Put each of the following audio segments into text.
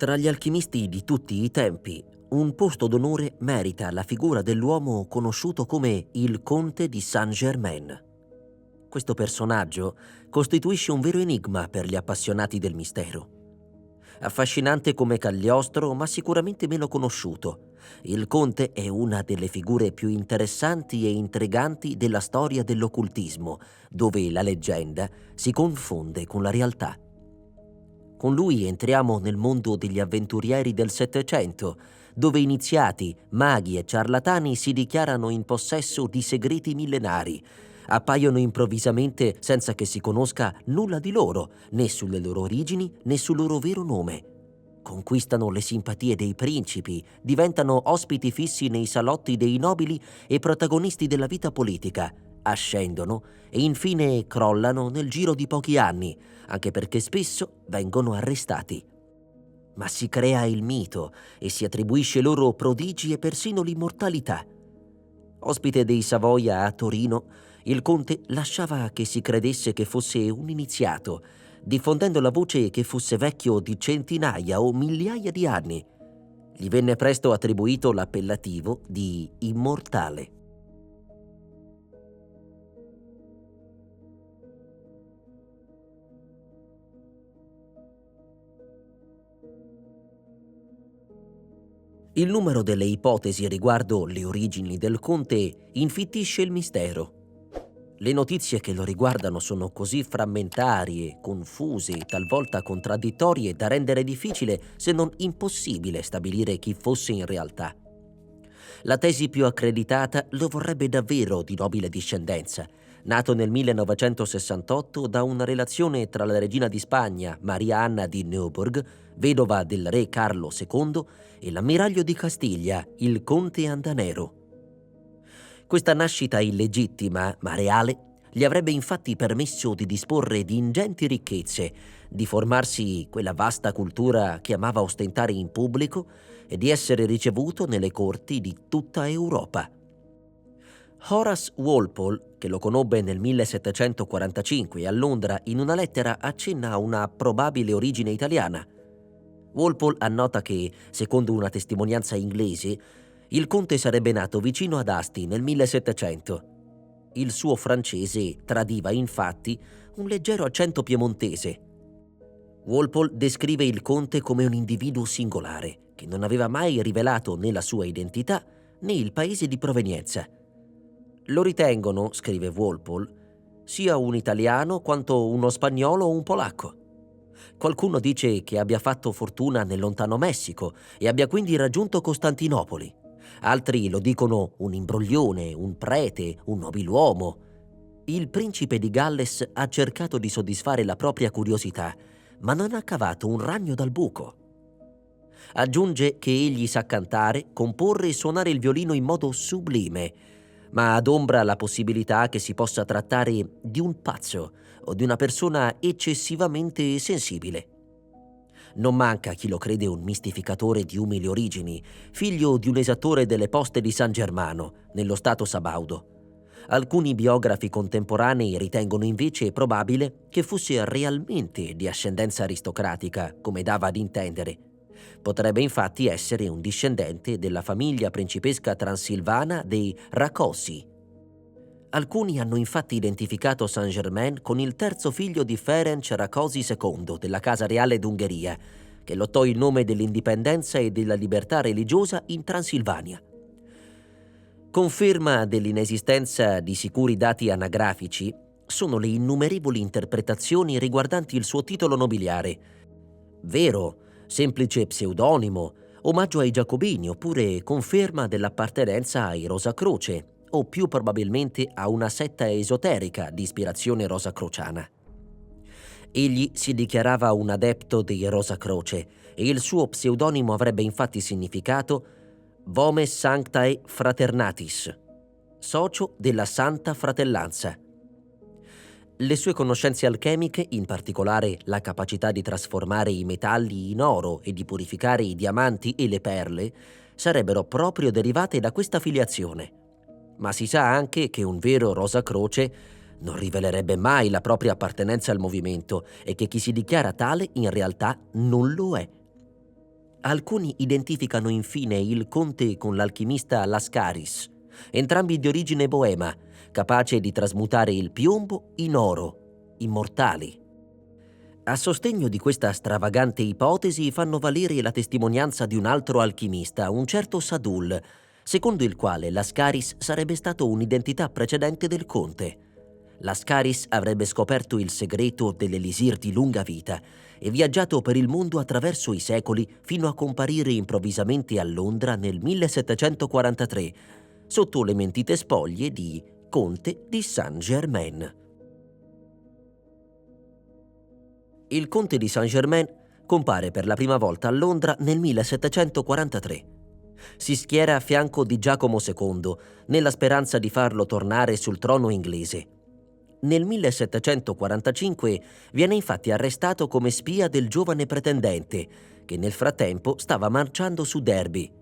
Tra gli alchimisti di tutti i tempi, un posto d'onore merita la figura dell'uomo conosciuto come il Conte di Saint-Germain. Questo personaggio costituisce un vero enigma per gli appassionati del mistero. Affascinante come Cagliostro, ma sicuramente meno conosciuto, il Conte è una delle figure più interessanti e intriganti della storia dell'occultismo, dove la leggenda si confonde con la realtà. Con lui entriamo nel mondo degli avventurieri del Settecento, dove iniziati, maghi e ciarlatani si dichiarano in possesso di segreti millenari, appaiono improvvisamente senza che si conosca nulla di loro, né sulle loro origini né sul loro vero nome. Conquistano le simpatie dei principi, diventano ospiti fissi nei salotti dei nobili e protagonisti della vita politica, ascendono e infine crollano nel giro di pochi anni, anche perché spesso vengono arrestati. Ma si crea il mito e si attribuisce loro prodigi e persino l'immortalità. Ospite dei Savoia a Torino, il conte lasciava che si credesse che fosse un iniziato, diffondendo la voce che fosse vecchio di centinaia o migliaia di anni. Gli venne presto attribuito l'appellativo di immortale. Il numero delle ipotesi riguardo le origini del conte infittisce il mistero. Le notizie che lo riguardano sono così frammentarie, confuse e talvolta contraddittorie da rendere difficile, se non impossibile, stabilire chi fosse in realtà. La tesi più accreditata lo vorrebbe davvero di nobile discendenza, nato nel 1968 da una relazione tra la regina di Spagna, Maria Anna di Neuburg, vedova del re Carlo II, e l'ammiraglio di Castiglia, il conte Andanero. Questa nascita illegittima, ma reale, gli avrebbe infatti permesso di disporre di ingenti ricchezze, di formarsi quella vasta cultura che amava ostentare in pubblico e di essere ricevuto nelle corti di tutta Europa. Horace Walpole, che lo conobbe nel 1745 a Londra, in una lettera accenna a una probabile origine italiana. Walpole annota che, secondo una testimonianza inglese, il conte sarebbe nato vicino ad Asti nel 1700. Il suo francese tradiva infatti un leggero accento piemontese. Walpole descrive il conte come un individuo singolare, che non aveva mai rivelato né la sua identità né il paese di provenienza. Lo ritengono, scrive Walpole, sia un italiano quanto uno spagnolo o un polacco. Qualcuno dice che abbia fatto fortuna nel lontano Messico e abbia quindi raggiunto Costantinopoli. Altri lo dicono un imbroglione, un prete, un nobiluomo. Il principe di Galles ha cercato di soddisfare la propria curiosità, ma non ha cavato un ragno dal buco. Aggiunge che egli sa cantare, comporre e suonare il violino in modo sublime, ma adombra la possibilità che si possa trattare di un pazzo o di una persona eccessivamente sensibile. Non manca chi lo crede un mistificatore di umili origini, figlio di un esattore delle poste di San Germano, nello stato sabaudo. Alcuni biografi contemporanei ritengono invece probabile che fosse realmente di ascendenza aristocratica, come dava ad intendere. Potrebbe infatti essere un discendente della famiglia principesca transilvana dei Rákóczi. Alcuni hanno infatti identificato Saint-Germain con il terzo figlio di Ferenc Rákóczi II della Casa Reale d'Ungheria, che lottò in nome dell'indipendenza e della libertà religiosa in Transilvania. Conferma dell'inesistenza di sicuri dati anagrafici sono le innumerevoli interpretazioni riguardanti il suo titolo nobiliare. Vero, semplice pseudonimo, omaggio ai Giacobini oppure conferma dell'appartenenza ai Rosacroce, o più probabilmente a una setta esoterica di ispirazione rosacrociana. Egli si dichiarava un adepto dei Rosacroce e il suo pseudonimo avrebbe infatti significato Vomes Sanctae Fraternatis, socio della Santa Fratellanza. Le sue conoscenze alchemiche, in particolare la capacità di trasformare i metalli in oro e di purificare i diamanti e le perle, sarebbero proprio derivate da questa filiazione. Ma si sa anche che un vero Rosacroce non rivelerebbe mai la propria appartenenza al movimento e che chi si dichiara tale in realtà non lo è. Alcuni identificano infine il conte con l'alchimista Lascaris, entrambi di origine boema, capace di trasmutare il piombo in oro, immortali. A sostegno di questa stravagante ipotesi fanno valere la testimonianza di un altro alchimista, un certo Sadul, secondo il quale Lascaris sarebbe stato un'identità precedente del conte. Lascaris avrebbe scoperto il segreto dell'elisir di lunga vita e viaggiato per il mondo attraverso i secoli fino a comparire improvvisamente a Londra nel 1743, sotto le mentite spoglie di Conte di Saint-Germain. Il conte di Saint-Germain compare per la prima volta a Londra nel 1743. Si schiera a fianco di Giacomo II, nella speranza di farlo tornare sul trono inglese. Nel 1745 viene infatti arrestato come spia del giovane pretendente, che nel frattempo stava marciando su Derby.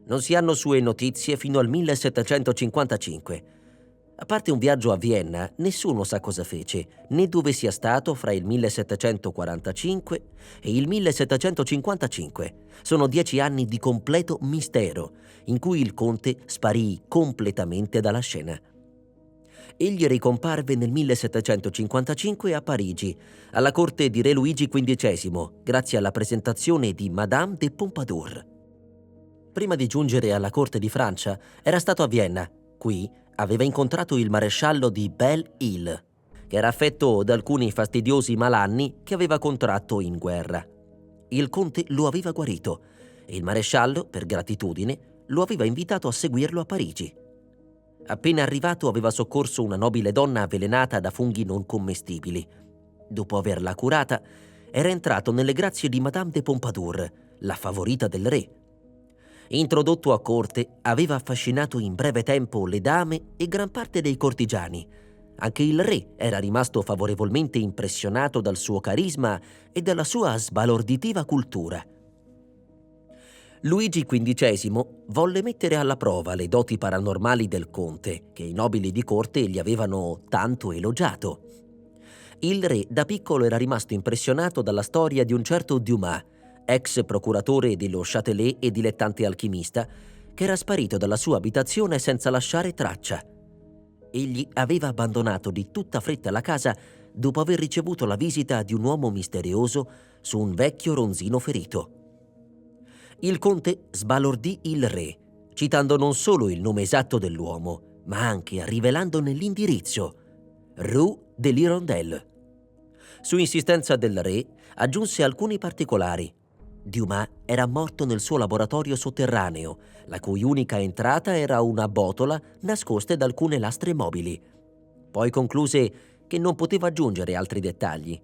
Non si hanno sue notizie fino al 1755. A parte un viaggio a Vienna, nessuno sa cosa fece, né dove sia stato fra il 1745 e il 1755. Sono 10 anni di completo mistero, in cui il conte sparì completamente dalla scena. Egli ricomparve nel 1755 a Parigi, alla corte di Re Luigi XV, grazie alla presentazione di Madame de Pompadour. Prima di giungere alla corte di Francia, era stato a Vienna. Qui aveva incontrato il maresciallo di Belle-Île, che era affetto da alcuni fastidiosi malanni che aveva contratto in guerra. Il conte lo aveva guarito e il maresciallo, per gratitudine, lo aveva invitato a seguirlo a Parigi. Appena arrivato aveva soccorso una nobile donna avvelenata da funghi non commestibili. Dopo averla curata, era entrato nelle grazie di Madame de Pompadour, la favorita del re. Introdotto a corte, aveva affascinato in breve tempo le dame e gran parte dei cortigiani. Anche il re era rimasto favorevolmente impressionato dal suo carisma e dalla sua sbalorditiva cultura. Luigi XV volle mettere alla prova le doti paranormali del conte, che i nobili di corte gli avevano tanto elogiato. Il re da piccolo era rimasto impressionato dalla storia di un certo Dumas, ex procuratore dello Châtelet e dilettante alchimista, che era sparito dalla sua abitazione senza lasciare traccia. Egli aveva abbandonato di tutta fretta la casa dopo aver ricevuto la visita di un uomo misterioso su un vecchio ronzino ferito. Il conte sbalordì il re, citando non solo il nome esatto dell'uomo, ma anche rivelandone l'indirizzo: Rue de l'Hirondelle. Su insistenza del re, aggiunse alcuni particolari. Dumas era morto nel suo laboratorio sotterraneo, la cui unica entrata era una botola nascosta da alcune lastre mobili. Poi concluse che non poteva aggiungere altri dettagli.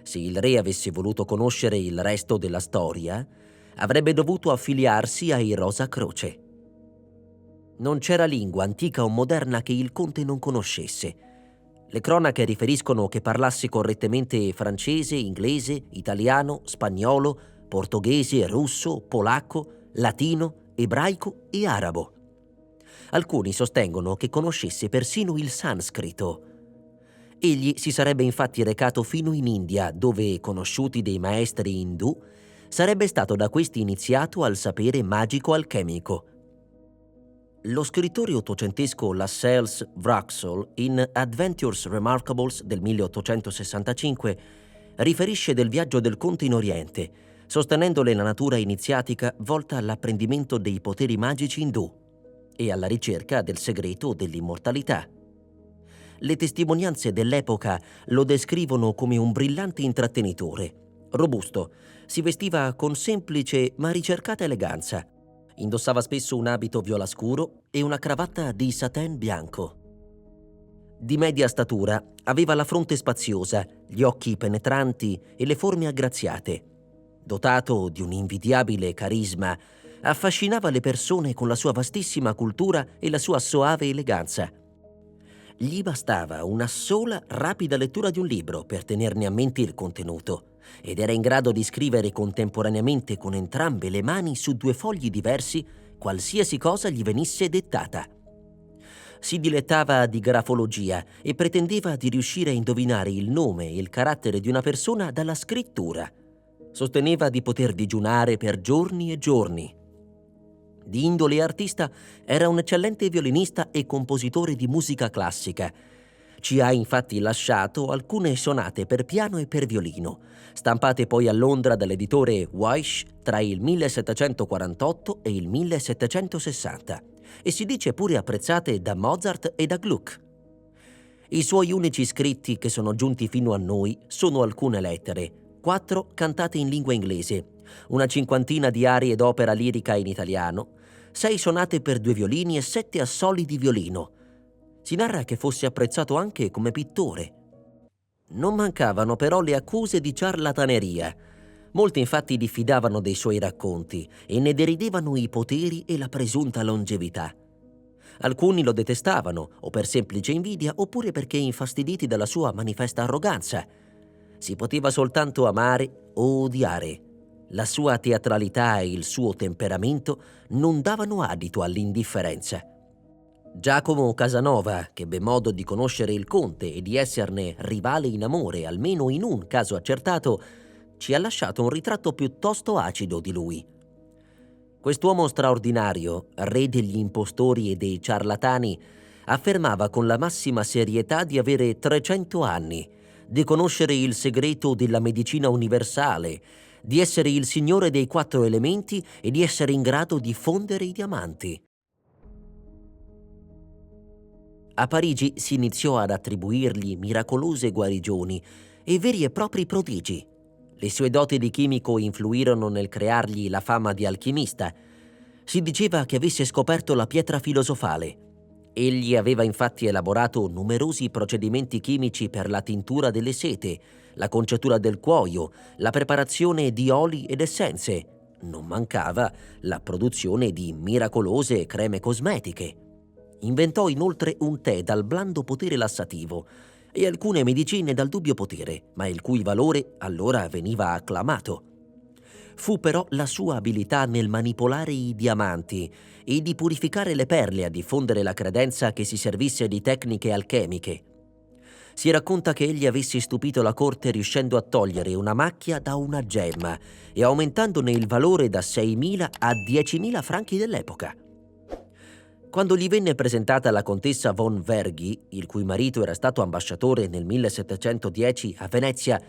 Se il re avesse voluto conoscere il resto della storia, avrebbe dovuto affiliarsi ai Rosa Croce. Non c'era lingua, antica o moderna, che il conte non conoscesse. Le cronache riferiscono che parlasse correttamente francese, inglese, italiano, spagnolo, portoghese, russo, polacco, latino, ebraico e arabo. Alcuni sostengono che conoscesse persino il sanscrito. Egli si sarebbe infatti recato fino in India, dove, conosciuti dei maestri indù, sarebbe stato da questi iniziato al sapere magico-alchemico. Lo scrittore ottocentesco Lascelles Wraxall, in Adventures Remarkables del 1865, riferisce del viaggio del conte in Oriente, sostenendole la natura iniziatica volta all'apprendimento dei poteri magici indù e alla ricerca del segreto dell'immortalità. Le testimonianze dell'epoca lo descrivono come un brillante intrattenitore. Robusto, si vestiva con semplice ma ricercata eleganza. Indossava spesso un abito viola scuro e una cravatta di satin bianco. Di media statura, aveva la fronte spaziosa, gli occhi penetranti e le forme aggraziate. Dotato di un invidiabile carisma, affascinava le persone con la sua vastissima cultura e la sua soave eleganza. Gli bastava una sola rapida lettura di un libro per tenerne a mente il contenuto, ed era in grado di scrivere contemporaneamente con entrambe le mani su 2 fogli diversi qualsiasi cosa gli venisse dettata. Si dilettava di grafologia e pretendeva di riuscire a indovinare il nome e il carattere di una persona dalla scrittura. Sosteneva di poter digiunare per giorni e giorni. Di indole artista, era un eccellente violinista e compositore di musica classica. Ci ha infatti lasciato alcune sonate per piano e per violino, stampate poi a Londra dall'editore Weiss tra il 1748 e il 1760, e si dice pure apprezzate da Mozart e da Gluck. I suoi unici scritti che sono giunti fino a noi sono alcune lettere, 4 cantate in lingua inglese, una cinquantina di arie d'opera lirica in italiano, 6 sonate per 2 violini e 7 assoli di violino. Si narra che fosse apprezzato anche come pittore. Non mancavano però le accuse di ciarlataneria. Molti infatti diffidavano dei suoi racconti e ne deridevano i poteri e la presunta longevità. Alcuni lo detestavano, o per semplice invidia, oppure perché infastiditi dalla sua manifesta arroganza. Si poteva soltanto amare o odiare. La sua teatralità e il suo temperamento non davano adito all'indifferenza. Giacomo Casanova, che ebbe modo di conoscere il conte e di esserne rivale in amore, almeno in un caso accertato, ci ha lasciato un ritratto piuttosto acido di lui. Quest'uomo straordinario, re degli impostori e dei ciarlatani, affermava con la massima serietà di avere 300 anni, di conoscere il segreto della medicina universale, di essere il signore dei 4 elementi e di essere in grado di fondere i diamanti. A Parigi si iniziò ad attribuirgli miracolose guarigioni e veri e propri prodigi. Le sue doti di chimico influirono nel creargli la fama di alchimista. Si diceva che avesse scoperto la pietra filosofale. Egli aveva infatti elaborato numerosi procedimenti chimici per la tintura delle sete, la conciatura del cuoio, la preparazione di oli ed essenze. Non mancava la produzione di miracolose creme cosmetiche. Inventò inoltre un tè dal blando potere lassativo e alcune medicine dal dubbio potere, ma il cui valore allora veniva acclamato. Fu però la sua abilità nel manipolare i diamanti e di purificare le perle a diffondere la credenza che si servisse di tecniche alchemiche. Si racconta che egli avesse stupito la corte riuscendo a togliere una macchia da una gemma e aumentandone il valore da 6.000 a 10.000 franchi dell'epoca. Quando gli venne presentata la contessa von Verghi, il cui marito era stato ambasciatore nel 1710 a Venezia,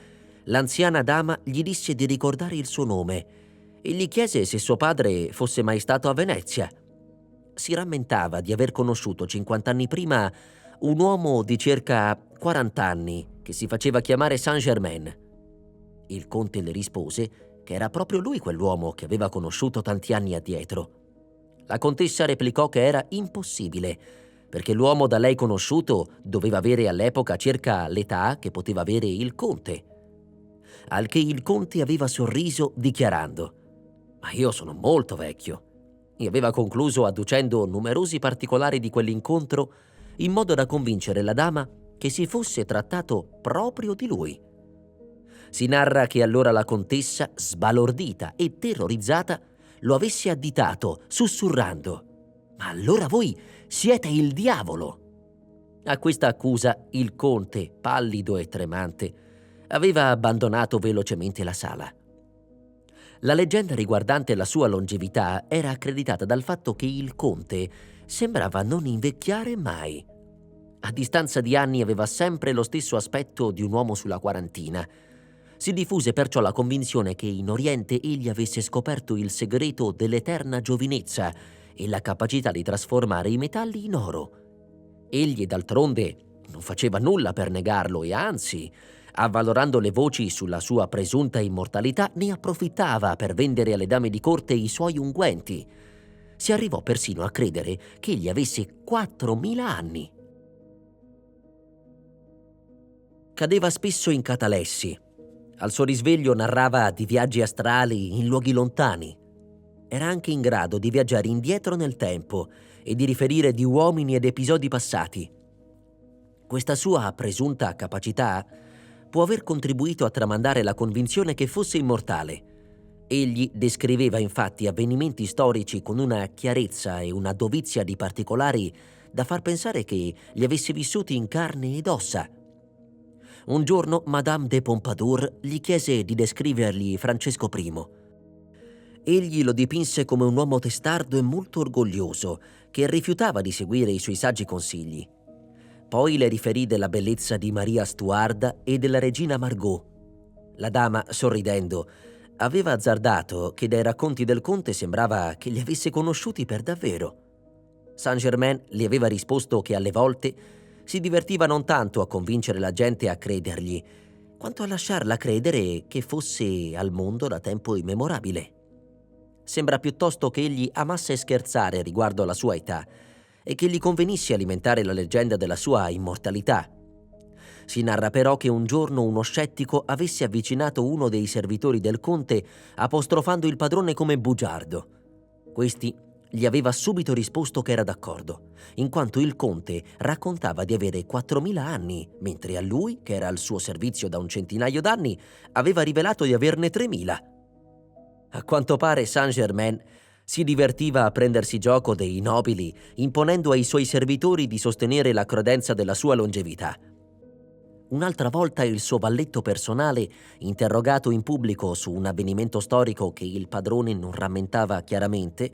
l'anziana dama gli disse di ricordare il suo nome e gli chiese se suo padre fosse mai stato a Venezia. Si rammentava di aver conosciuto 50 anni prima un uomo di circa 40 anni che si faceva chiamare Saint-Germain. Il conte le rispose che era proprio lui quell'uomo che aveva conosciuto tanti anni addietro. La contessa replicò che era impossibile, perché l'uomo da lei conosciuto doveva avere all'epoca circa l'età che poteva avere il conte. Al che il conte aveva sorriso dichiarando: «Ma io sono molto vecchio», e aveva concluso adducendo numerosi particolari di quell'incontro in modo da convincere la dama che si fosse trattato proprio di lui. Si narra che allora la contessa, sbalordita e terrorizzata, lo avesse additato, sussurrando: «Ma allora voi siete il diavolo!» A questa accusa il conte, pallido e tremante, aveva abbandonato velocemente la sala. La leggenda riguardante la sua longevità era accreditata dal fatto che il conte sembrava non invecchiare mai. A distanza di anni aveva sempre lo stesso aspetto di un uomo sulla quarantina. Si diffuse perciò la convinzione che in Oriente egli avesse scoperto il segreto dell'eterna giovinezza e la capacità di trasformare i metalli in oro. Egli, d'altronde, non faceva nulla per negarlo e anzi, avvalorando le voci sulla sua presunta immortalità, ne approfittava per vendere alle dame di corte i suoi unguenti. Si arrivò persino a credere che egli avesse 4.000 anni. Cadeva spesso in catalessi. Al suo risveglio narrava di viaggi astrali in luoghi lontani. Era anche in grado di viaggiare indietro nel tempo e di riferire di uomini ed episodi passati. Questa sua presunta capacità può aver contribuito a tramandare la convinzione che fosse immortale. Egli descriveva infatti avvenimenti storici con una chiarezza e una dovizia di particolari da far pensare che li avesse vissuti in carne ed ossa. Un giorno Madame de Pompadour gli chiese di descrivergli Francesco I. Egli lo dipinse come un uomo testardo e molto orgoglioso, che rifiutava di seguire i suoi saggi consigli. Poi le riferì della bellezza di Maria Stuarda e della regina Margot. La dama, sorridendo, aveva azzardato che dai racconti del conte sembrava che li avesse conosciuti per davvero. Saint-Germain le aveva risposto che alle volte si divertiva non tanto a convincere la gente a credergli, quanto a lasciarla credere che fosse al mondo da tempo immemorabile. Sembra piuttosto che egli amasse scherzare riguardo alla sua età e che gli convenisse alimentare la leggenda della sua immortalità. Si narra però che un giorno uno scettico avesse avvicinato uno dei servitori del conte apostrofando il padrone come bugiardo. Questi gli aveva subito risposto che era d'accordo, in quanto il conte raccontava di avere 4.000 anni, mentre a lui, che era al suo servizio da un centinaio d'anni, aveva rivelato di averne 3.000. A quanto pare Saint-Germain si divertiva a prendersi gioco dei nobili, imponendo ai suoi servitori di sostenere la credenza della sua longevità. Un'altra volta il suo valletto personale, interrogato in pubblico su un avvenimento storico che il padrone non rammentava chiaramente,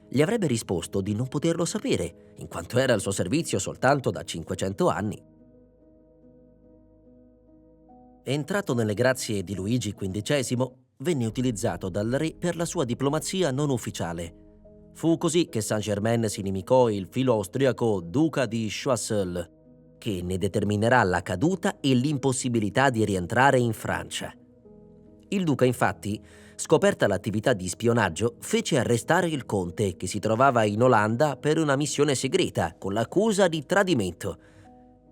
gli avrebbe risposto di non poterlo sapere, in quanto era al suo servizio soltanto da 500 anni. Entrato nelle grazie di Luigi XV, venne utilizzato dal re per la sua diplomazia non ufficiale. Fu così che Saint-Germain si inimicò il filo austriaco duca di Choiseul, che ne determinerà la caduta e l'impossibilità di rientrare in Francia. Il duca, infatti, scoperta l'attività di spionaggio, fece arrestare il conte, che si trovava in Olanda per una missione segreta, con l'accusa di tradimento.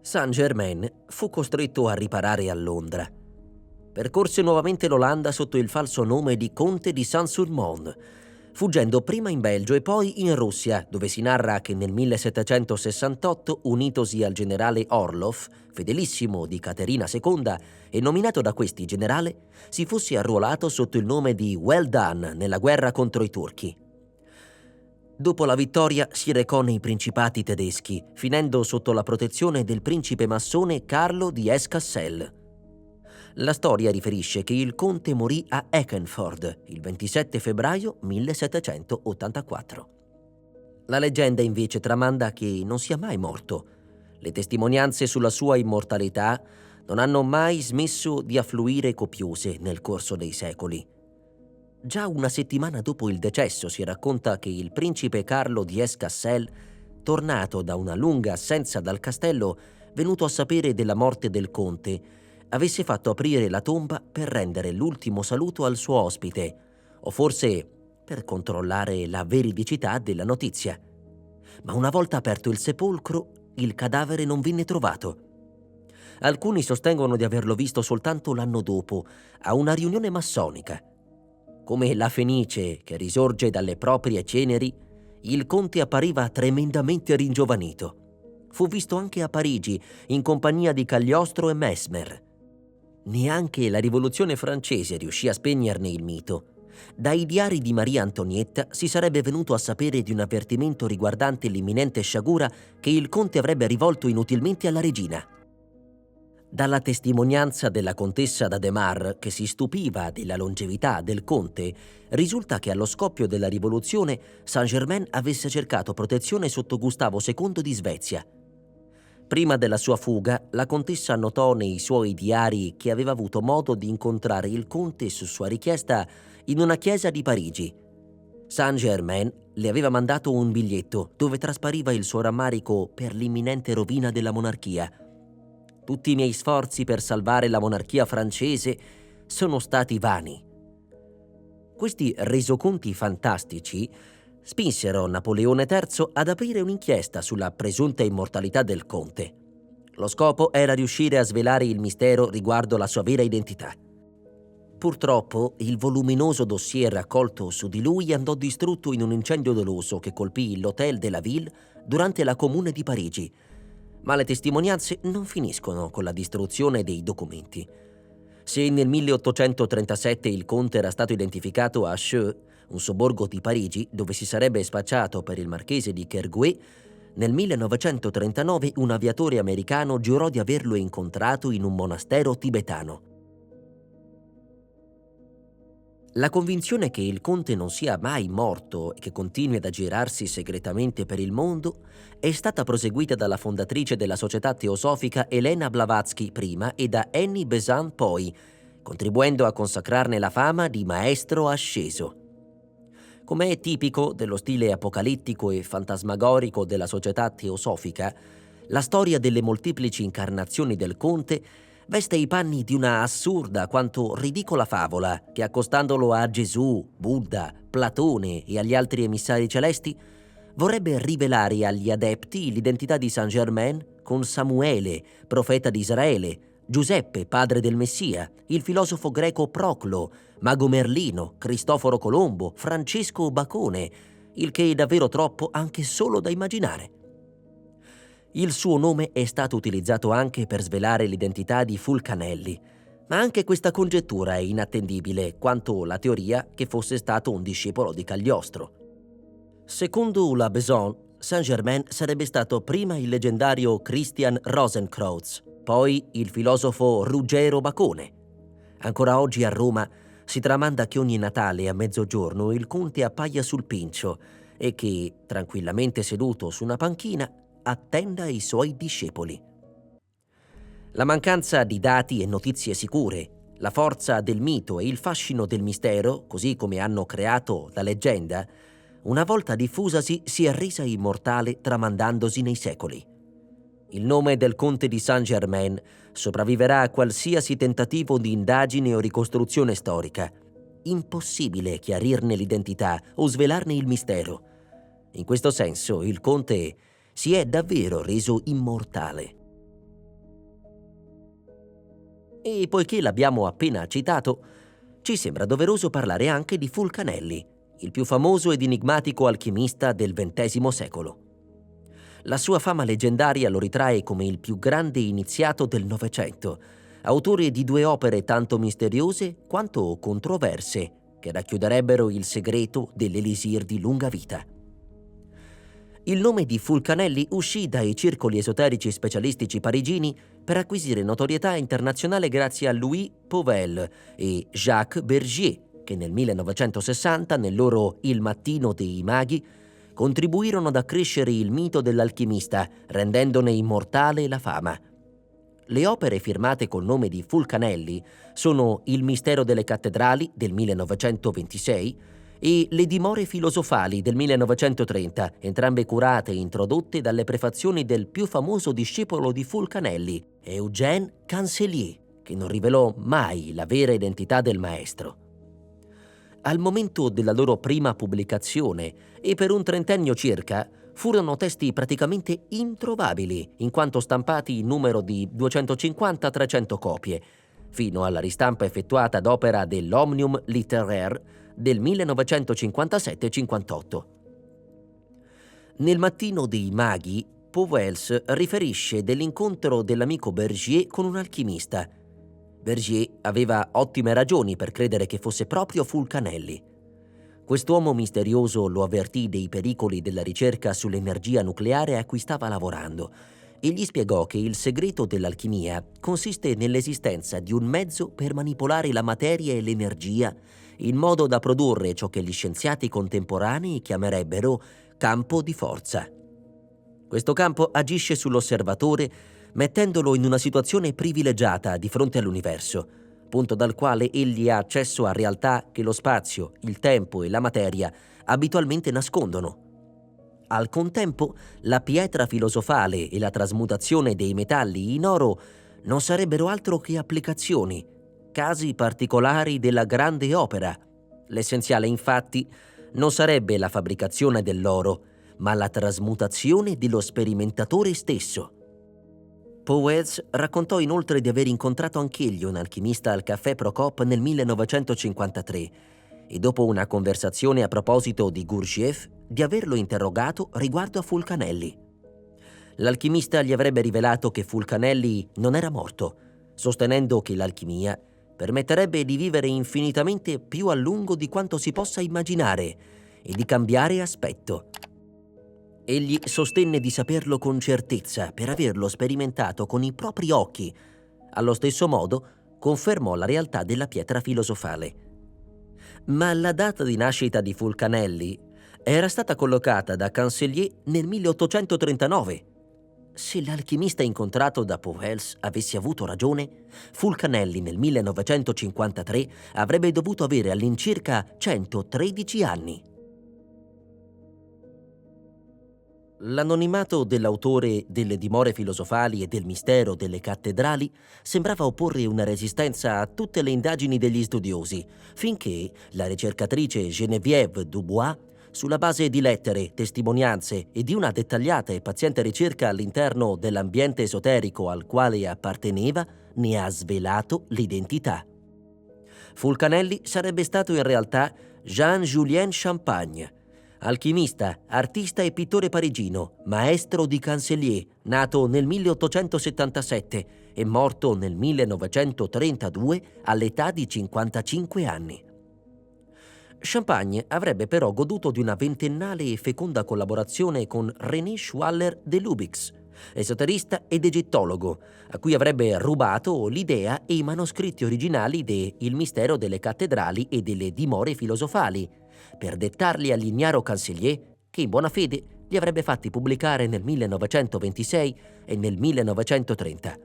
Saint-Germain fu costretto a riparare a Londra. Percorse nuovamente l'Olanda sotto il falso nome di Conte di Saint-Sulmond, fuggendo prima in Belgio e poi in Russia, dove si narra che nel 1768, unitosi al generale Orlov, fedelissimo di Caterina II e nominato da questi generale, si fosse arruolato sotto il nome di Well Done nella guerra contro i turchi. Dopo la vittoria si recò nei principati tedeschi, finendo sotto la protezione del principe massone Carlo di Hesse-Cassel. La storia riferisce che il conte morì a Eckernford il 27 febbraio 1784. La leggenda invece tramanda che non sia mai morto. Le testimonianze sulla sua immortalità non hanno mai smesso di affluire copiose nel corso dei secoli. Già una settimana dopo il decesso si racconta che il principe Carlo di Hesse-Cassel, tornato da una lunga assenza dal castello, venuto a sapere della morte del conte, avesse fatto aprire la tomba per rendere l'ultimo saluto al suo ospite, o forse per controllare la veridicità della notizia. Ma una volta aperto il sepolcro, il cadavere non venne trovato. Alcuni sostengono di averlo visto soltanto l'anno dopo, a una riunione massonica. Come la fenice che risorge dalle proprie ceneri, il conte appariva tremendamente ringiovanito. Fu visto anche a Parigi, in compagnia di Cagliostro e Mesmer. Neanche la Rivoluzione francese riuscì a spegnerne il mito. Dai diari di Maria Antonietta si sarebbe venuto a sapere di un avvertimento riguardante l'imminente sciagura che il conte avrebbe rivolto inutilmente alla regina. Dalla testimonianza della contessa d'Ademar, che si stupiva della longevità del conte, risulta che allo scoppio della rivoluzione Saint-Germain avesse cercato protezione sotto Gustavo II di Svezia. Prima della sua fuga, la contessa notò nei suoi diari che aveva avuto modo di incontrare il conte su sua richiesta in una chiesa di Parigi. Saint-Germain le aveva mandato un biglietto dove traspariva il suo rammarico per l'imminente rovina della monarchia. Tutti i miei sforzi per salvare la monarchia francese sono stati vani. Questi resoconti fantastici spinsero Napoleone III ad aprire un'inchiesta sulla presunta immortalità del conte. Lo scopo era riuscire a svelare il mistero riguardo la sua vera identità. Purtroppo, il voluminoso dossier raccolto su di lui andò distrutto in un incendio doloso che colpì l'Hôtel de la Ville durante la Comune di Parigi. Ma le testimonianze non finiscono con la distruzione dei documenti. Se nel 1837 il conte era stato identificato a Cheux, un sobborgo di Parigi dove si sarebbe spacciato per il marchese di Kergoué, Nel 1939 un aviatore americano giurò di averlo incontrato in un monastero tibetano. La convinzione che il conte non sia mai morto e che continui ad aggirarsi segretamente per il mondo è stata proseguita dalla fondatrice della Società Teosofica Elena Blavatsky prima e da Annie Besant poi, contribuendo a consacrarne la fama di maestro asceso. Come è tipico dello stile apocalittico e fantasmagorico della società teosofica, la storia delle molteplici incarnazioni del conte veste i panni di una assurda quanto ridicola favola che, accostandolo a Gesù, Buddha, Platone e agli altri emissari celesti, vorrebbe rivelare agli adepti l'identità di Saint Germain con Samuele, profeta di Israele, Giuseppe, padre del Messia, il filosofo greco Proclo, Mago Merlino, Cristoforo Colombo, Francesco Bacone, il che è davvero troppo anche solo da immaginare. Il suo nome è stato utilizzato anche per svelare l'identità di Fulcanelli, ma anche questa congettura è inattendibile quanto la teoria che fosse stato un discepolo di Cagliostro. Secondo la Besant, Saint-Germain sarebbe stato prima il leggendario Christian Rosenkreuz, poi il filosofo Ruggero Bacone. Ancora oggi a Roma si tramanda che ogni Natale a mezzogiorno il conte appaia sul Pincio e che, tranquillamente seduto su una panchina, attenda i suoi discepoli. La mancanza di dati e notizie sicure, la forza del mito e il fascino del mistero, così come hanno creato la leggenda, una volta diffusasi si è resa immortale tramandandosi nei secoli. Il nome del conte di Saint-Germain sopravviverà a qualsiasi tentativo di indagine o ricostruzione storica. Impossibile chiarirne l'identità o svelarne il mistero. In questo senso il conte si è davvero reso immortale. E poiché l'abbiamo appena citato, ci sembra doveroso parlare anche di Fulcanelli, il più famoso ed enigmatico alchimista del XX secolo. La sua fama leggendaria lo ritrae come il più grande iniziato del Novecento, autore di 2 opere tanto misteriose quanto controverse, che racchiuderebbero il segreto dell'elisir di lunga vita. Il nome di Fulcanelli uscì dai circoli esoterici specialistici parigini per acquisire notorietà internazionale grazie a Louis Pauwels e Jacques Bergier, che nel 1960, nel loro Il mattino dei maghi, contribuirono ad accrescere il mito dell'alchimista, rendendone immortale la fama. Le opere firmate col nome di Fulcanelli sono Il mistero delle cattedrali del 1926 e Le dimore filosofali del 1930, entrambe curate e introdotte dalle prefazioni del più famoso discepolo di Fulcanelli, Eugène Cancelier, che non rivelò mai la vera identità del maestro. Al momento della loro prima pubblicazione e per un trentennio circa, furono testi praticamente introvabili, in quanto stampati in numero di 250-300 copie, fino alla ristampa effettuata ad opera dell'Omnium Littéraire del 1957-58. Nel mattino dei maghi, Pauwels riferisce dell'incontro dell'amico Bergier con un alchimista. Bergier aveva ottime ragioni per credere che fosse proprio Fulcanelli. Quest'uomo misterioso lo avvertì dei pericoli della ricerca sull'energia nucleare a cui stava lavorando e gli spiegò che il segreto dell'alchimia consiste nell'esistenza di un mezzo per manipolare la materia e l'energia in modo da produrre ciò che gli scienziati contemporanei chiamerebbero campo di forza. Questo campo agisce sull'osservatore mettendolo in una situazione privilegiata di fronte all'universo, punto dal quale egli ha accesso a realtà che lo spazio, il tempo e la materia abitualmente nascondono. Al contempo, la pietra filosofale e la trasmutazione dei metalli in oro non sarebbero altro che applicazioni, casi particolari della grande opera. L'essenziale, infatti, non sarebbe la fabbricazione dell'oro, ma la trasmutazione dello sperimentatore stesso. Pauwels raccontò inoltre di aver incontrato anch'egli un alchimista al Caffè Procop nel 1953 e dopo una conversazione a proposito di Gurdjieff di averlo interrogato riguardo a Fulcanelli. L'alchimista gli avrebbe rivelato che Fulcanelli non era morto, sostenendo che l'alchimia permetterebbe di vivere infinitamente più a lungo di quanto si possa immaginare e di cambiare aspetto. Egli sostenne di saperlo con certezza per averlo sperimentato con i propri occhi. Allo stesso modo, confermò la realtà della pietra filosofale. Ma la data di nascita di Fulcanelli era stata collocata da Cancellier nel 1839. Se l'alchimista incontrato da Pauwels avesse avuto ragione, Fulcanelli nel 1953 avrebbe dovuto avere all'incirca 113 anni. L'anonimato dell'autore delle dimore filosofali e del mistero delle cattedrali sembrava opporre una resistenza a tutte le indagini degli studiosi, finché la ricercatrice Geneviève Dubois, sulla base di lettere, testimonianze e di una dettagliata e paziente ricerca all'interno dell'ambiente esoterico al quale apparteneva, ne ha svelato l'identità. Fulcanelli sarebbe stato in realtà Jean-Julien Champagne, alchimista, artista e pittore parigino, maestro di Cancellier, nato nel 1877 e morto nel 1932 all'età di 55 anni. Champagne avrebbe però goduto di una ventennale e feconda collaborazione con René Schwaller de Lubicz, esoterista ed egittologo, a cui avrebbe rubato l'idea e i manoscritti originali de Il mistero delle cattedrali e delle dimore filosofali, per dettarli all'ignaro Cancellier, che in buona fede li avrebbe fatti pubblicare nel 1926 e nel 1930.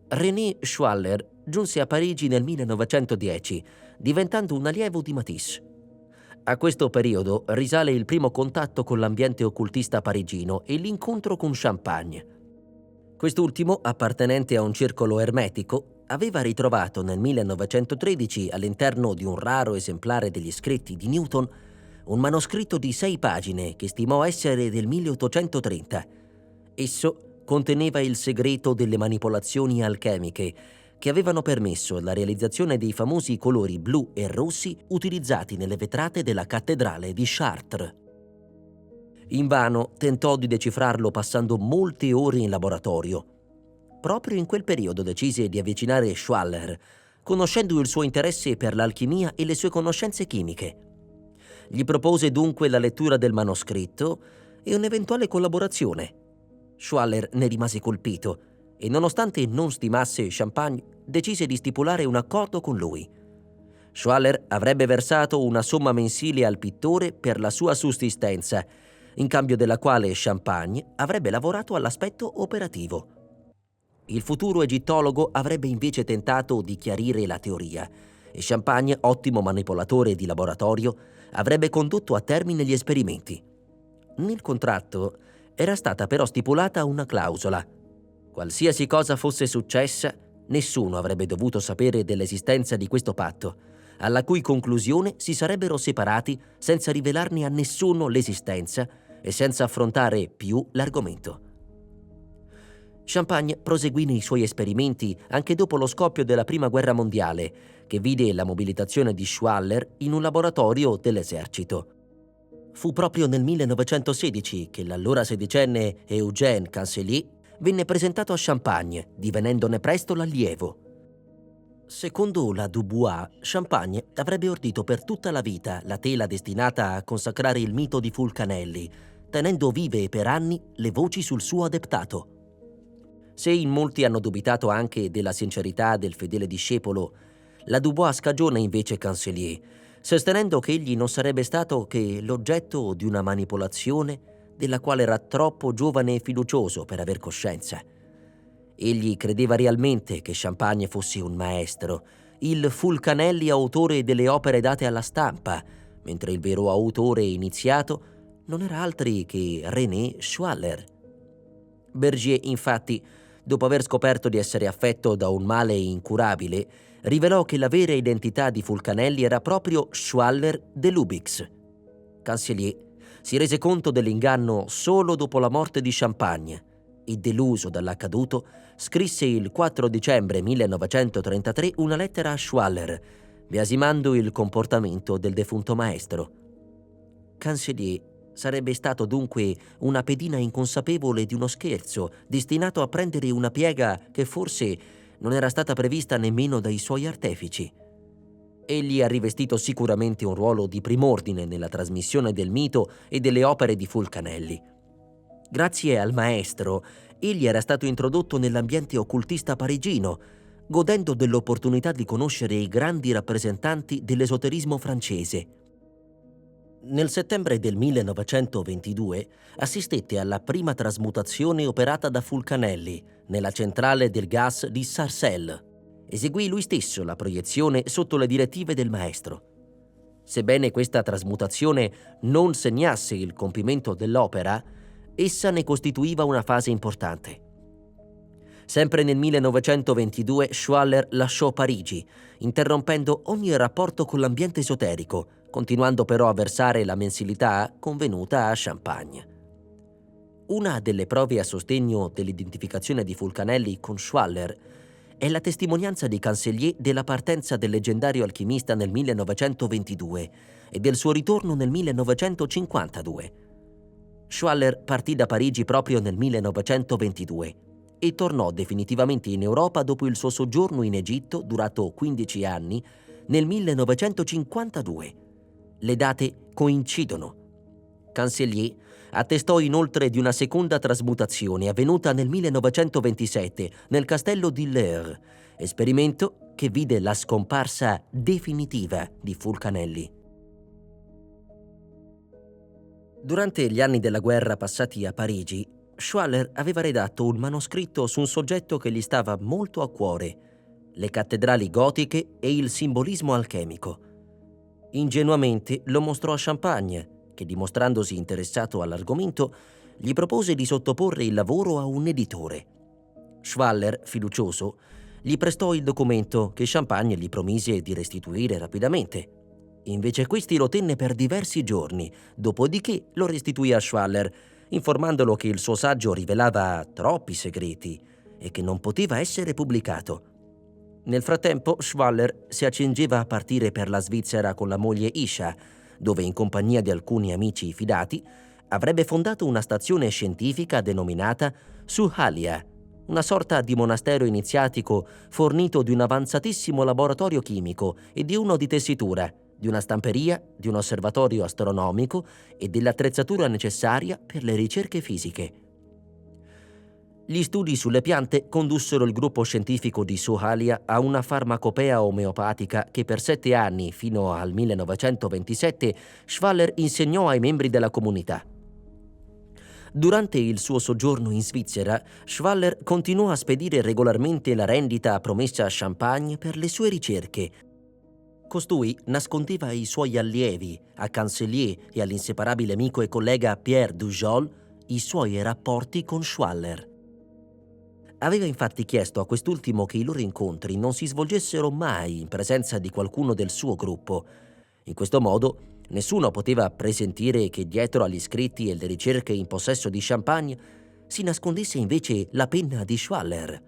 René Schwaller giunse a Parigi nel 1910, diventando un allievo di Matisse. A questo periodo risale il primo contatto con l'ambiente occultista parigino e l'incontro con Champagne. Quest'ultimo, appartenente a un circolo ermetico, aveva ritrovato nel 1913, all'interno di un raro esemplare degli scritti di Newton, un manoscritto di 6 pagine che stimò essere del 1830. Esso conteneva il segreto delle manipolazioni alchemiche che avevano permesso la realizzazione dei famosi colori blu e rossi utilizzati nelle vetrate della cattedrale di Chartres. Invano tentò di decifrarlo passando molte ore in laboratorio. Proprio in quel periodo decise di avvicinare Schwaller, conoscendo il suo interesse per l'alchimia e le sue conoscenze chimiche. Gli propose dunque la lettura del manoscritto e un'eventuale collaborazione. Schwaller ne rimase colpito e, nonostante non stimasse Champagne, decise di stipulare un accordo con lui. Schwaller avrebbe versato una somma mensile al pittore per la sua sussistenza, in cambio della quale Champagne avrebbe lavorato all'aspetto operativo. Il futuro egittologo avrebbe invece tentato di chiarire la teoria e Champagne, ottimo manipolatore di laboratorio, avrebbe condotto a termine gli esperimenti. Nel contratto era stata però stipulata una clausola. Qualsiasi cosa fosse successa, nessuno avrebbe dovuto sapere dell'esistenza di questo patto, alla cui conclusione si sarebbero separati senza rivelarne a nessuno l'esistenza e senza affrontare più l'argomento. Champagne proseguì nei suoi esperimenti anche dopo lo scoppio della Prima Guerra Mondiale, che vide la mobilitazione di Schwaller in un laboratorio dell'esercito. Fu proprio nel 1916 che l'allora sedicenne Eugène Cancellier venne presentato a Champagne, divenendone presto l'allievo. Secondo la Dubois, Champagne avrebbe ordito per tutta la vita la tela destinata a consacrare il mito di Fulcanelli, tenendo vive per anni le voci sul suo adeptato. Se in molti hanno dubitato anche della sincerità del fedele discepolo, la Dubois scagiona invece Cancellier, sostenendo che egli non sarebbe stato che l'oggetto di una manipolazione della quale era troppo giovane e fiducioso per aver coscienza. Egli credeva realmente che Champagne fosse un maestro, il Fulcanelli autore delle opere date alla stampa, mentre il vero autore iniziato non era altri che René Schwaller. Bergier, infatti, dopo aver scoperto di essere affetto da un male incurabile, rivelò che la vera identità di Fulcanelli era proprio Schwaller de Lubicz. Cancellier si rese conto dell'inganno solo dopo la morte di Champagne e, deluso dall'accaduto, scrisse il 4 dicembre 1933 una lettera a Schwaller, biasimando il comportamento del defunto maestro. Cancellier sarebbe stato dunque una pedina inconsapevole di uno scherzo, destinato a prendere una piega che forse non era stata prevista nemmeno dai suoi artefici. Egli ha rivestito sicuramente un ruolo di prim'ordine nella trasmissione del mito e delle opere di Fulcanelli. Grazie al maestro, egli era stato introdotto nell'ambiente occultista parigino, godendo dell'opportunità di conoscere i grandi rappresentanti dell'esoterismo francese. Nel settembre del 1922 assistette alla prima trasmutazione operata da Fulcanelli nella centrale del gas di Sarcelles. Eseguì lui stesso la proiezione sotto le direttive del maestro. Sebbene questa trasmutazione non segnasse il compimento dell'opera, essa ne costituiva una fase importante. Sempre nel 1922 Schwaller lasciò Parigi, interrompendo ogni rapporto con l'ambiente esoterico, continuando però a versare la mensilità convenuta a Champagne. Una delle prove a sostegno dell'identificazione di Fulcanelli con Schwaller è la testimonianza di Cancellier della partenza del leggendario alchimista nel 1922 e del suo ritorno nel 1952. Schwaller partì da Parigi proprio nel 1922 e tornò definitivamente in Europa dopo il suo soggiorno in Egitto, durato 15 anni, nel 1952. Le date coincidono. Cancellier attestò inoltre di una seconda trasmutazione avvenuta nel 1927 nel castello di l'Eure, esperimento che vide la scomparsa definitiva di Fulcanelli. Durante gli anni della guerra passati a Parigi, Schwaller aveva redatto un manoscritto su un soggetto che gli stava molto a cuore: le cattedrali gotiche e il simbolismo alchemico. Ingenuamente lo mostrò a Champagne, che, dimostrandosi interessato all'argomento, gli propose di sottoporre il lavoro a un editore. Schwaller, fiducioso, gli prestò il documento che Champagne gli promise di restituire rapidamente. Invece questi lo tenne per diversi giorni, dopodiché lo restituì a Schwaller, informandolo che il suo saggio rivelava troppi segreti e che non poteva essere pubblicato. Nel frattempo Schwaller si accingeva a partire per la Svizzera con la moglie Isha, dove in compagnia di alcuni amici fidati avrebbe fondato una stazione scientifica denominata Suhalia, una sorta di monastero iniziatico fornito di un avanzatissimo laboratorio chimico e di uno di tessitura, di una stamperia, di un osservatorio astronomico e dell'attrezzatura necessaria per le ricerche fisiche. Gli studi sulle piante condussero il gruppo scientifico di Suhalia a una farmacopea omeopatica che per 7 anni, fino al 1927, Schwaller insegnò ai membri della comunità. Durante il suo soggiorno in Svizzera, Schwaller continuò a spedire regolarmente la rendita promessa a Champagne per le sue ricerche. Costui nascondeva ai suoi allievi, a Cancellier e all'inseparabile amico e collega Pierre Dujol, i suoi rapporti con Schwaller. Aveva infatti chiesto a quest'ultimo che i loro incontri non si svolgessero mai in presenza di qualcuno del suo gruppo. In questo modo nessuno poteva presentire che dietro agli scritti e le ricerche in possesso di Champagne si nascondesse invece la penna di Schwaller.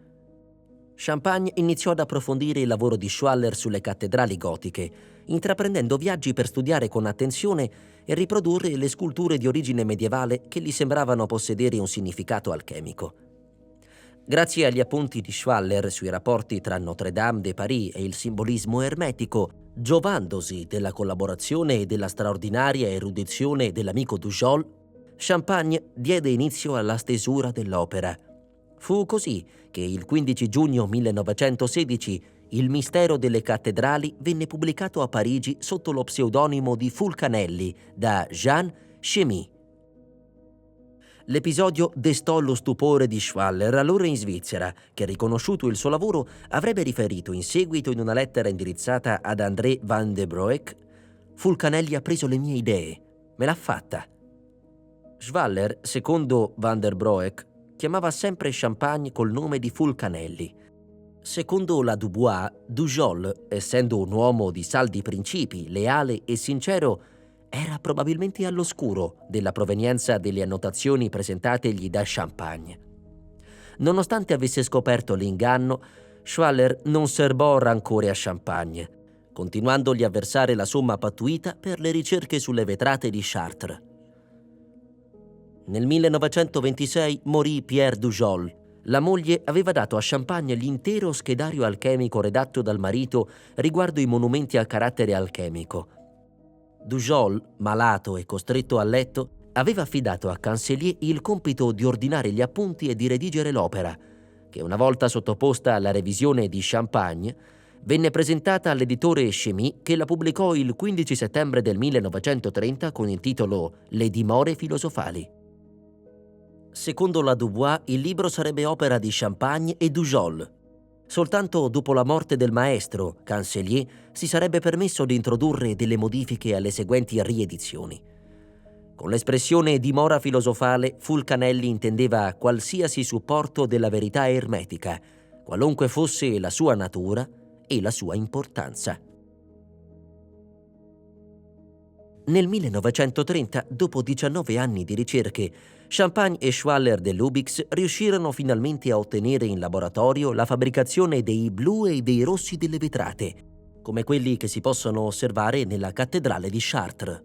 Champagne iniziò ad approfondire il lavoro di Schwaller sulle cattedrali gotiche, intraprendendo viaggi per studiare con attenzione e riprodurre le sculture di origine medievale che gli sembravano possedere un significato alchemico. Grazie agli appunti di Schwaller sui rapporti tra Notre-Dame de Paris e il simbolismo ermetico, giovandosi della collaborazione e della straordinaria erudizione dell'amico Dujol, Champagne diede inizio alla stesura dell'opera. Fu così che il 15 giugno 1916 il mistero delle cattedrali venne pubblicato a Parigi sotto lo pseudonimo di Fulcanelli da Jean Chemy. L'episodio destò lo stupore di Schwaller allora in Svizzera, che, riconosciuto il suo lavoro, avrebbe riferito in seguito in una lettera indirizzata ad André van der Broek: «Fulcanelli ha preso le mie idee, me l'ha fatta». Schwaller, secondo van der Broek, chiamava sempre Champagne col nome di Fulcanelli. Secondo la Dubois, Dujol, essendo un uomo di saldi principi, leale e sincero, era probabilmente all'oscuro della provenienza delle annotazioni presentategli da Champagne. Nonostante avesse scoperto l'inganno, Schwaller non serbò rancore a Champagne, continuandogli a versare la somma pattuita per le ricerche sulle vetrate di Chartres. Nel 1926 morì Pierre Dujol, La moglie aveva dato a Champagne l'intero schedario alchemico redatto dal marito riguardo i monumenti a carattere alchemico. Dujol, malato e costretto a letto, aveva affidato a Cancellier il compito di ordinare gli appunti e di redigere l'opera, che una volta sottoposta alla revisione di Champagne, venne presentata all'editore Chemy, che la pubblicò il 15 settembre del 1930 con il titolo Le dimore filosofali. Secondo la Dubois, il libro sarebbe opera di Champagne e Dujol. Soltanto dopo la morte del maestro, Cancellier si sarebbe permesso di introdurre delle modifiche alle seguenti riedizioni. Con l'espressione dimora filosofale, Fulcanelli intendeva qualsiasi supporto della verità ermetica, qualunque fosse la sua natura e la sua importanza. Nel 1930, dopo 19 anni di ricerche, Champagne e Schwaller de Lubix riuscirono finalmente a ottenere in laboratorio la fabbricazione dei blu e dei rossi delle vetrate, come quelli che si possono osservare nella cattedrale di Chartres.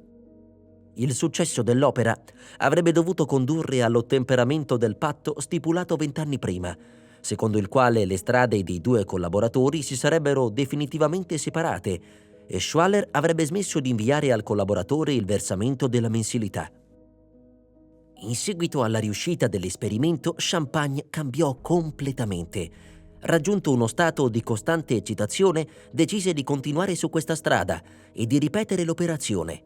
Il successo dell'opera avrebbe dovuto condurre all'ottemperamento del patto stipulato 20 anni prima, secondo il quale le strade dei due collaboratori si sarebbero definitivamente separate e Schwaller avrebbe smesso di inviare al collaboratore il versamento della mensilità. In seguito alla riuscita dell'esperimento, Champagne cambiò completamente. Raggiunto uno stato di costante eccitazione, decise di continuare su questa strada e di ripetere l'operazione.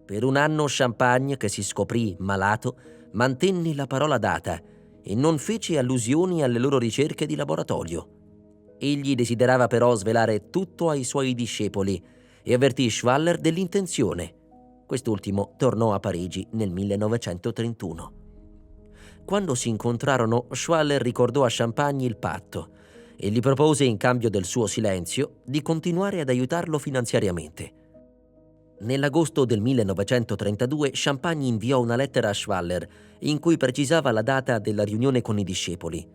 Per un anno Champagne, che si scoprì malato, mantenne la parola data e non fece allusioni alle loro ricerche di laboratorio. Egli desiderava però svelare tutto ai suoi discepoli e avvertì Schwaller dell'intenzione. Quest'ultimo tornò a Parigi nel 1931. Quando si incontrarono, Schwaller ricordò a Champagne il patto e gli propose, in cambio del suo silenzio, di continuare ad aiutarlo finanziariamente. Nell'agosto del 1932 Champagne inviò una lettera a Schwaller in cui precisava la data della riunione con i discepoli.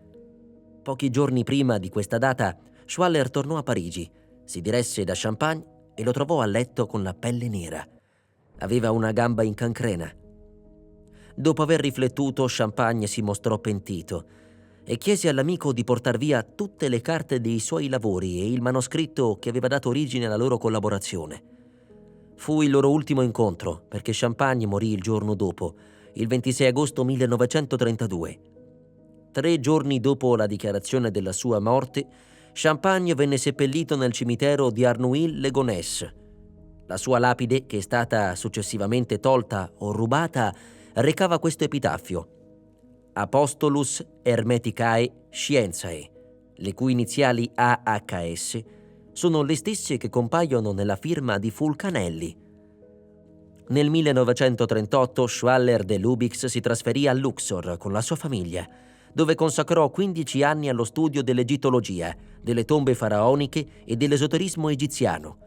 Pochi giorni prima di questa data, Schwaller tornò a Parigi, si diresse da Champagne e lo trovò a letto con la pelle nera. Aveva una gamba in cancrena. Dopo aver riflettuto, Champagne si mostrò pentito e chiese all'amico di portar via tutte le carte dei suoi lavori e il manoscritto che aveva dato origine alla loro collaborazione. Fu il loro ultimo incontro, perché Champagne morì il giorno dopo, il 26 agosto 1932. 3 giorni dopo la dichiarazione della sua morte, Champagne venne seppellito nel cimitero di Arnouville-le-Gonesse. La sua lapide, che è stata successivamente tolta o rubata, recava questo epitaffio: Apostolus Hermeticae Scienzae, le cui iniziali AHS sono le stesse che compaiono nella firma di Fulcanelli. Nel 1938 Schwaller de Lubix si trasferì a Luxor con la sua famiglia, dove consacrò 15 anni allo studio dell'egittologia, delle tombe faraoniche e dell'esoterismo egiziano.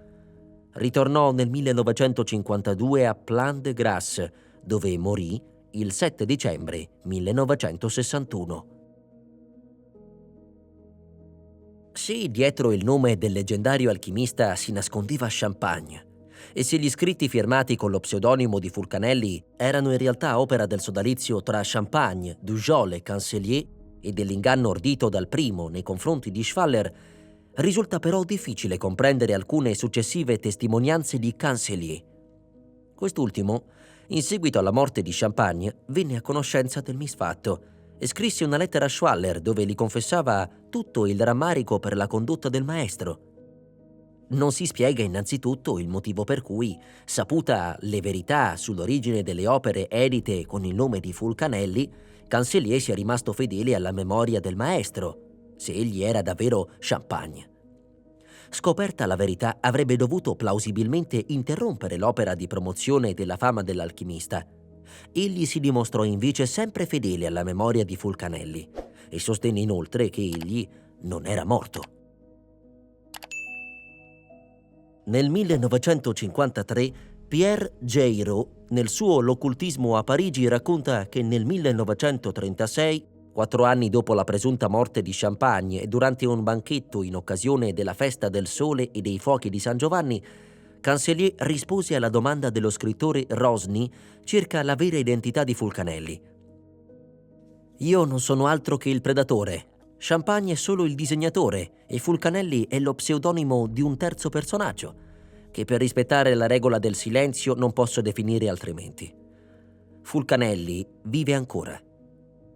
Ritornò nel 1952 a Plan-de-Grâce, dove morì il 7 dicembre 1961. Se dietro il nome del leggendario alchimista si nascondeva Champagne, e se gli scritti firmati con lo pseudonimo di Fulcanelli erano in realtà opera del sodalizio tra Champagne, Dujol e Cancellier e dell'inganno ordito dal primo nei confronti di Schwaller, risulta però difficile comprendere alcune successive testimonianze di Cancellier. Quest'ultimo, in seguito alla morte di Champagne, venne a conoscenza del misfatto e scrisse una lettera a Schwaller dove gli confessava tutto il rammarico per la condotta del maestro. Non si spiega innanzitutto il motivo per cui, saputa le verità sull'origine delle opere edite con il nome di Fulcanelli, Cancellier sia rimasto fedele alla memoria del maestro, se egli era davvero Champagne. Scoperta la verità, avrebbe dovuto plausibilmente interrompere l'opera di promozione della fama dell'alchimista. Egli si dimostrò invece sempre fedele alla memoria di Fulcanelli e sostenne inoltre che egli non era morto. Nel 1953 Pierre Geyraud, nel suo L'occultismo a Parigi, racconta che nel 1936, 4 anni dopo la presunta morte di Champagne e durante un banchetto in occasione della festa del Sole e dei fuochi di San Giovanni, Cancellier rispose alla domanda dello scrittore Rosny circa la vera identità di Fulcanelli. Io non sono altro che il predatore. Champagne è solo il disegnatore e Fulcanelli è lo pseudonimo di un terzo personaggio, che per rispettare la regola del silenzio non posso definire altrimenti. Fulcanelli vive ancora.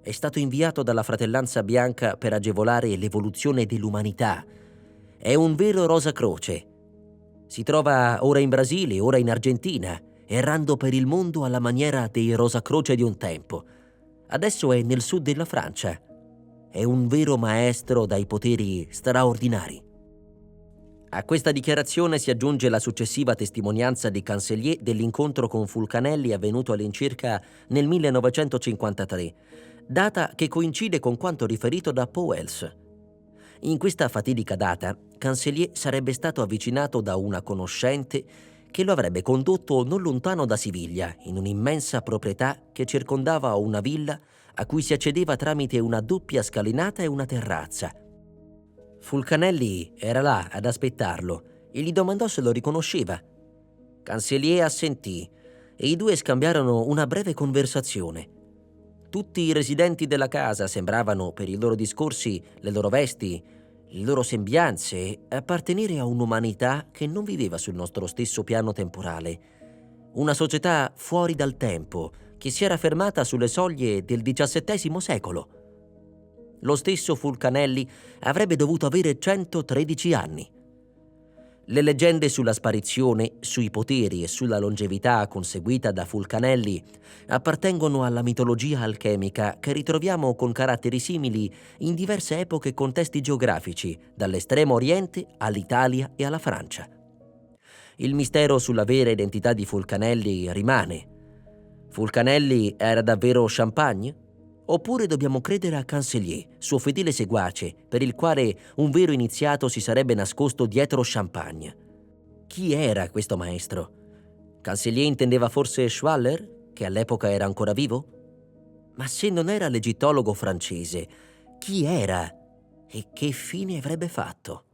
È stato inviato dalla Fratellanza Bianca per agevolare l'evoluzione dell'umanità. È un vero Rosa Croce. Si trova ora in Brasile, ora in Argentina, errando per il mondo alla maniera dei Rosa Croce di un tempo. Adesso è nel sud della Francia. È un vero maestro dai poteri straordinari. A questa dichiarazione si aggiunge la successiva testimonianza di Cancellier dell'incontro con Fulcanelli avvenuto all'incirca nel 1953, data che coincide con quanto riferito da Pauwels. In questa fatidica data, Cancellier sarebbe stato avvicinato da una conoscente che lo avrebbe condotto non lontano da Siviglia, in un'immensa proprietà che circondava una villa a cui si accedeva tramite una doppia scalinata e una terrazza. Fulcanelli era là ad aspettarlo e gli domandò se lo riconosceva. Cancellier assentì e i due scambiarono una breve conversazione. Tutti i residenti della casa sembravano, per i loro discorsi, le loro vesti, le loro sembianze, appartenere a un'umanità che non viveva sul nostro stesso piano temporale. Una società fuori dal tempo, che si era fermata sulle soglie del XVII secolo. Lo stesso Fulcanelli avrebbe dovuto avere 113 anni. Le leggende sulla sparizione, sui poteri e sulla longevità conseguita da Fulcanelli appartengono alla mitologia alchemica che ritroviamo con caratteri simili in diverse epoche e contesti geografici, dall'estremo oriente all'Italia e alla Francia. Il mistero sulla vera identità di Fulcanelli rimane. Fulcanelli era davvero Champagne? Oppure dobbiamo credere a Cancellier, suo fedele seguace, per il quale un vero iniziato si sarebbe nascosto dietro Champagne? Chi era questo maestro? Cancellier intendeva forse Schwaller, che all'epoca era ancora vivo? Ma se non era l'egittologo francese, chi era? E che fine avrebbe fatto?